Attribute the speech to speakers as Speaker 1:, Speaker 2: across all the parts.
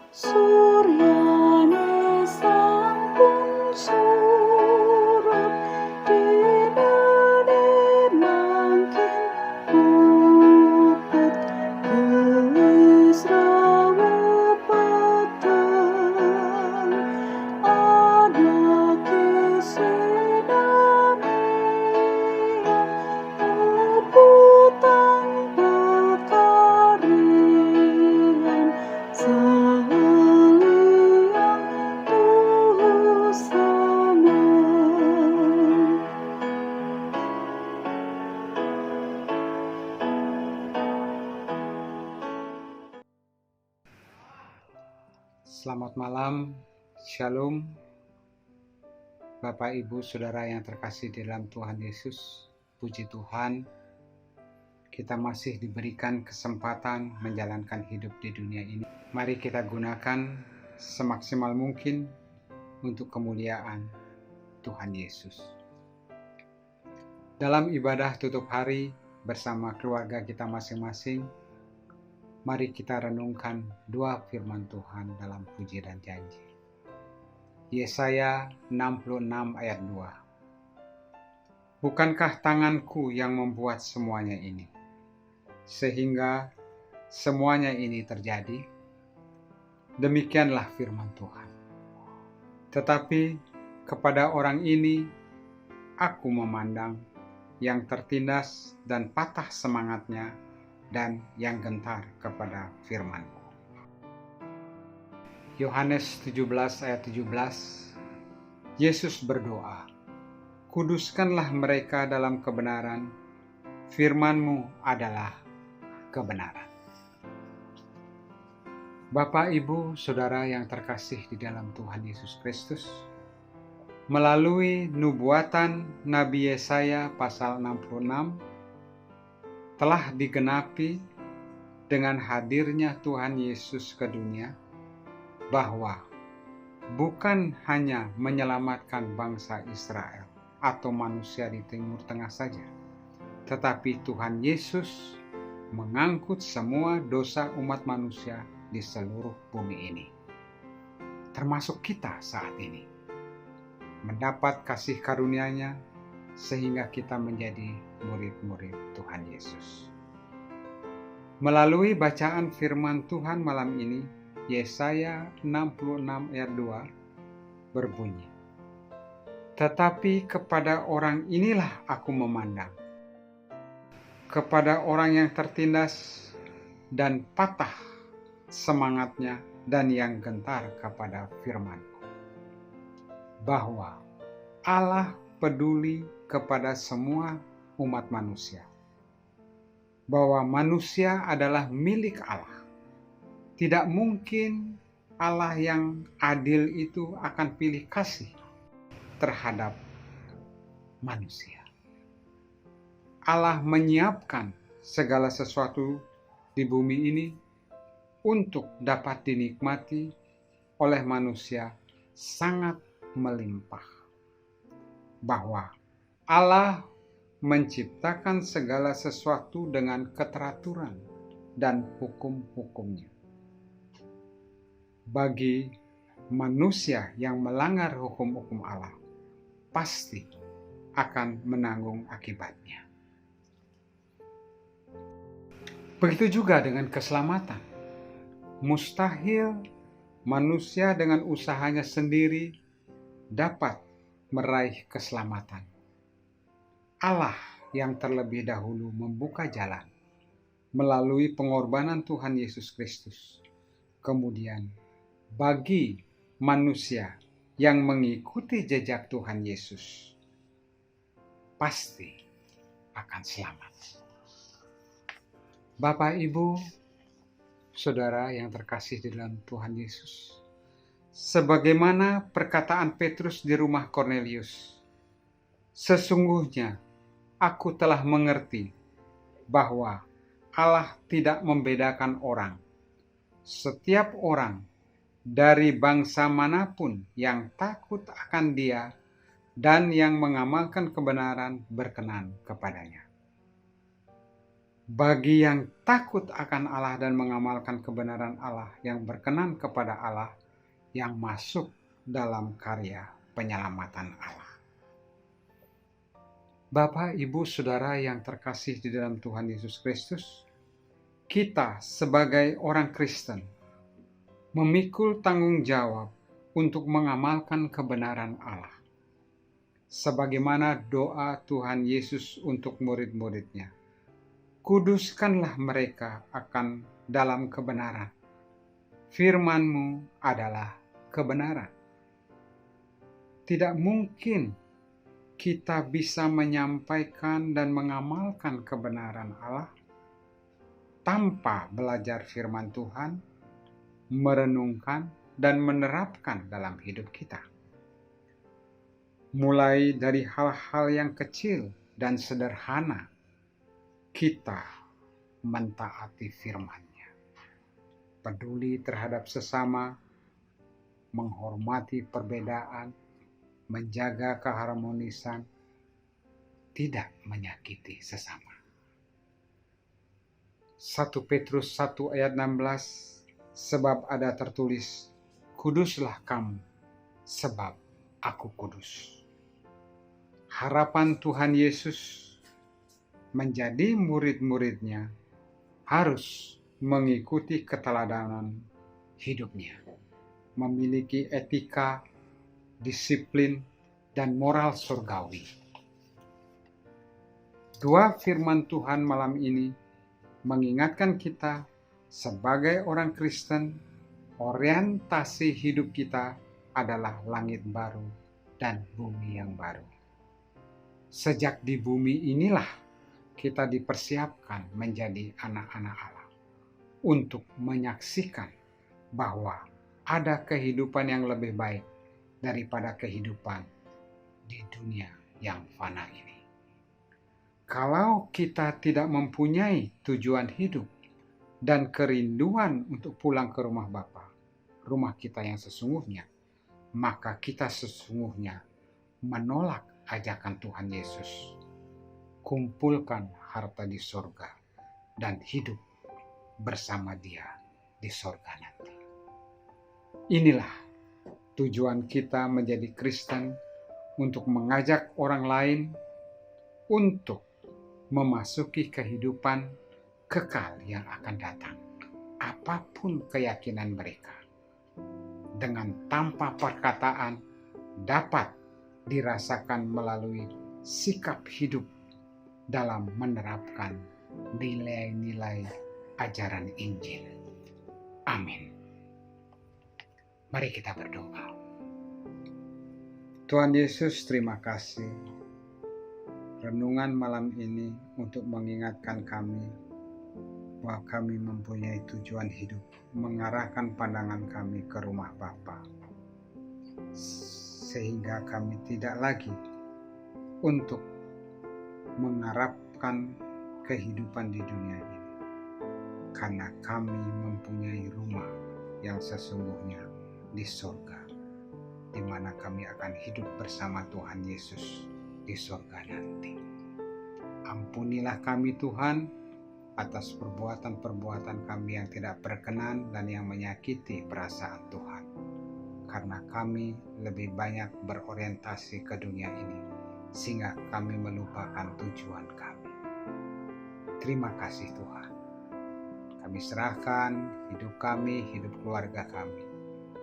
Speaker 1: Suryane sampun surup, dinane mangkin mupet, gelis rawuh peteng, ada kesenamian, rebutan pekarian, saliang tusana.
Speaker 2: Selamat malam, Shalom, Bapak Ibu Saudara yang terkasih di dalam Tuhan Yesus. Puji Tuhan, kita masih diberikan kesempatan menjalankan hidup di dunia ini. Mari kita gunakan semaksimal mungkin untuk kemuliaan Tuhan Yesus. Dalam ibadah tutup hari bersama keluarga kita masing-masing, mari kita renungkan dua firman Tuhan dalam puji dan janji. Yesaya 66 ayat 2. Bukankah tanganku yang membuat semuanya ini, sehingga semuanya ini terjadi? Demikianlah firman Tuhan. Tetapi kepada orang ini aku memandang, yang tertindas dan patah semangatnya, dan yang gentar kepada firman-Ku. Yohanes 17 ayat 17, Yesus berdoa, kuduskanlah mereka dalam kebenaran, firman-Mu adalah kebenaran. Bapak, Ibu, Saudara yang terkasih di dalam Tuhan Yesus Kristus, melalui nubuatan Nabi Yesaya pasal 66, telah digenapi dengan hadirnya Tuhan Yesus ke dunia, bahwa bukan hanya menyelamatkan bangsa Israel atau manusia di Timur Tengah saja, tetapi Tuhan Yesus mengangkut semua dosa umat manusia di seluruh bumi ini, termasuk kita saat ini, mendapat kasih karunia-Nya sehingga kita menjadi murid-murid Tuhan Yesus. Melalui bacaan firman Tuhan malam ini, Yesaya 66 ayat 2 berbunyi, tetapi kepada orang inilah aku memandang, kepada orang yang tertindas dan patah semangatnya, dan yang gentar kepada firman-Ku, bahwa Allah peduli kepada semua umat manusia, bahwa manusia adalah milik Allah. Tidak mungkin Allah yang adil itu akan pilih kasih terhadap manusia. Allah menyiapkan segala sesuatu di bumi ini untuk dapat dinikmati oleh manusia sangat melimpah. Bahwa Allah menciptakan segala sesuatu dengan keteraturan dan hukum-hukumnya. Bagi manusia yang melanggar hukum-hukum Allah, pasti akan menanggung akibatnya. Begitu juga dengan keselamatan. Mustahil manusia dengan usahanya sendiri dapat meraih keselamatan. Allah yang terlebih dahulu membuka jalan melalui pengorbanan Tuhan Yesus Kristus. Kemudian bagi manusia yang mengikuti jejak Tuhan Yesus, pasti akan selamat. Bapak, Ibu, Saudara yang terkasih di dalam Tuhan Yesus, sebagaimana perkataan Petrus di rumah Kornelius, sesungguhnya aku telah mengerti bahwa Allah tidak membedakan orang. Setiap orang dari bangsa manapun yang takut akan Dia dan yang mengamalkan kebenaran berkenan kepadanya. Bagi yang takut akan Allah dan mengamalkan kebenaran Allah yang berkenan kepada Allah, yang masuk dalam karya penyelamatan Allah. Bapak, Ibu, Saudara yang terkasih di dalam Tuhan Yesus Kristus, kita sebagai orang Kristen memikul tanggung jawab untuk mengamalkan kebenaran Allah. Sebagaimana doa Tuhan Yesus untuk murid-muridnya, kuduskanlah mereka akan dalam kebenaran. Firman-Mu adalah kebenaran. Tidak mungkin kita bisa menyampaikan dan mengamalkan kebenaran Allah tanpa belajar firman Tuhan, merenungkan dan menerapkan dalam hidup kita. Mulai dari hal-hal yang kecil dan sederhana, kita mentaati firman-Nya, peduli terhadap sesama, menghormati perbedaan, menjaga keharmonisan, tidak menyakiti sesama. 1 Petrus 1 ayat 16, sebab ada tertulis, kuduslah kamu, sebab aku kudus. Harapan Tuhan Yesus menjadi murid-muridnya harus mengikuti keteladanan hidupnya, memiliki etika, disiplin, dan moral surgawi. Dua firman Tuhan malam ini mengingatkan kita sebagai orang Kristen, orientasi hidup kita adalah langit baru dan bumi yang baru. Sejak di bumi inilah kita dipersiapkan menjadi anak-anak Allah untuk menyaksikan bahwa ada kehidupan yang lebih baik daripada kehidupan di dunia yang fana ini. Kalau kita tidak mempunyai tujuan hidup dan kerinduan untuk pulang ke rumah Bapa, rumah kita yang sesungguhnya, maka kita sesungguhnya menolak ajakan Tuhan Yesus. Kumpulkan harta di sorga dan hidup bersama Dia di sorga nanti. Inilah tujuan kita menjadi Kristen, untuk mengajak orang lain untuk memasuki kehidupan kekal yang akan datang, apapun keyakinan mereka, dengan tanpa perkataan dapat dirasakan melalui sikap hidup dalam menerapkan nilai-nilai ajaran Injil. Amin. Mari kita berdoa. Tuhan Yesus, terima kasih renungan malam ini untuk mengingatkan kami bahwa kami mempunyai tujuan hidup, mengarahkan pandangan kami ke rumah Bapa, sehingga kami tidak lagi untuk mengharapkan kehidupan di dunia ini, karena kami mempunyai rumah yang sesungguhnya di surga, di mana kami akan hidup bersama Tuhan Yesus di surga nanti. Ampunilah kami Tuhan atas perbuatan-perbuatan kami yang tidak berkenan dan yang menyakiti perasaan Tuhan, karena kami lebih banyak berorientasi ke dunia ini sehingga kami melupakan tujuan kami. Terima kasih Tuhan. Kami serahkan hidup kami, hidup keluarga kami,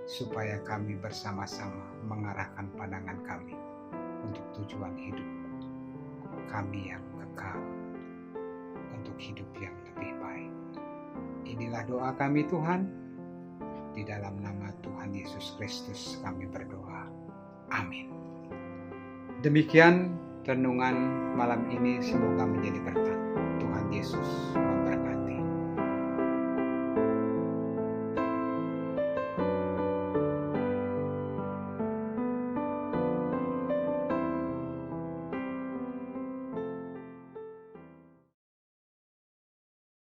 Speaker 2: supaya kami bersama-sama mengarahkan pandangan kami untuk tujuan hidup kami yang kekal, untuk hidup yang lebih baik. Inilah doa kami Tuhan, di dalam nama Tuhan Yesus Kristus kami berdoa. Amin. Demikian renungan malam ini, semoga menjadi berkat. Tuhan Yesus memberkati.